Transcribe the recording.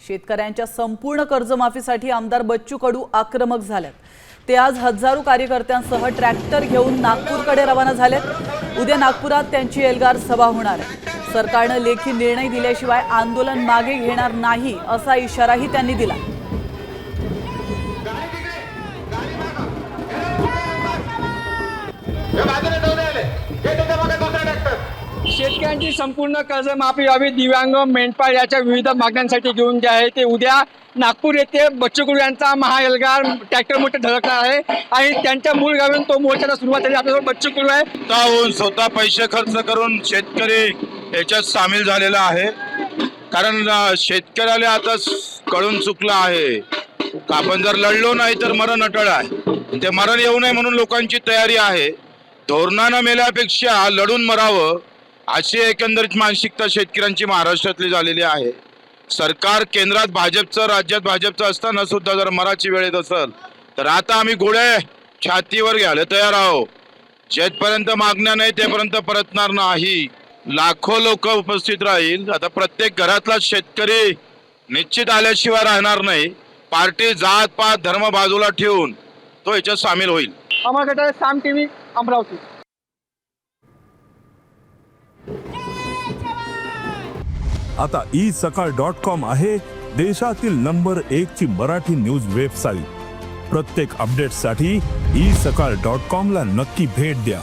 शेतकऱ्यांच्या संपूर्ण कर्जमाफीसाठी आमदार बच्चू कडू आक्रमक झालेत। ते आज हजारो कार्यकर्त्यांसह ट्रॅक्टर घेऊन नागपूरकडे रवाना झालेत। उद्या नागपुरात त्यांची एल्गार सभा होणार आहे। सरकारने लेखी निर्णय दिल्याशिवाय आंदोलन मागे घेणार नाही असा इशाराही त्यांनी दिला। शेतकऱ्यांची संपूर्ण कर्जमाफी व्हावी, दिव्यांग, मेंढपाळ याच्या विविध मागण्यांसाठी घेऊन जे आहे ते उद्या नागपूर येथे बच्चू कडू यांचा महाएल्गार ट्रॅक्टर मोठे धडकणार आहे आणि त्यांच्या मूळ गावातून तो मोर्चाला सुरुवात झाली। आपल्यासोबत बच्चू कडू आहे। स्वतः पैसे खर्च करून शेतकरी याच्यात सामील झालेला आहे, कारण शेतकऱ्याला आता कळून चुकलं आहे। आपण जर लढलो नाही तर मरण अटळ आहे। ते मरण येऊ नये म्हणून लोकांची तयारी आहे। धोरणानं मेल्यापेक्षा लढून मरावं अशी एकंदरीत मानसिकता शेतकऱ्यांची महाराष्ट्रातली झालेली आहे। सरकार केंद्रात भाजपचं, राज्यात भाजपचं असताना सुद्धा जर मराठी वेळ येत असेल तर आता आम्ही घोडे छातीवर घ्यायला तयार आहोत। जेथपर्यंत मागण्या नाही तेपर्यंत परतणार नाही। लाखो लोक उपस्थित राहील। आता प्रत्येक घरातला शेतकरी निश्चित आल्याशिवाय राहणार नाही। पार्टी, जात पात, धर्म बाजूला ठेवून तो याच्यात सामील होईल। अमरगड, साम टीव्ही, अमरावती। आता isakal.com आहे देशातील नंबर 1 ची मराठी न्यूज वेबसाईट। प्रत्येक अपडेटसाठी isakal.com ला नक्की भेट द्या।